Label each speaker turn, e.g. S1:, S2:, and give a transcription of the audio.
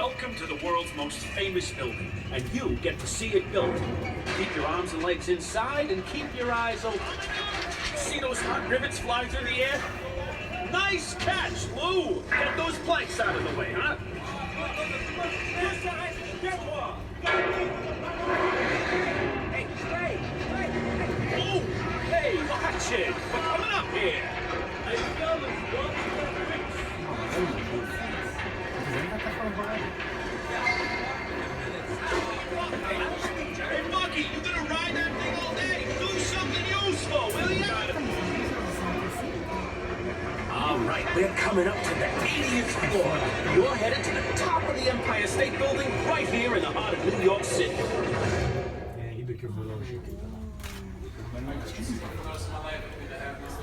S1: Welcome to the world's most famous building, and you get to see it built. Keep your arms and legs inside and keep your eyes open. See those hot rivets fly through the air? Nice catch, Lou! Get those planks out of the way, huh? Hey, stay! Oh, hey, watch it! We're coming up here! Hey, Bucky, you gonna ride that thing all day? Do something useful, will ya? All right, we're coming up to the 80th floor. You're headed to the top of the Empire State Building right here in the heart of New York City.
S2: 이렇게 올라오시겠다.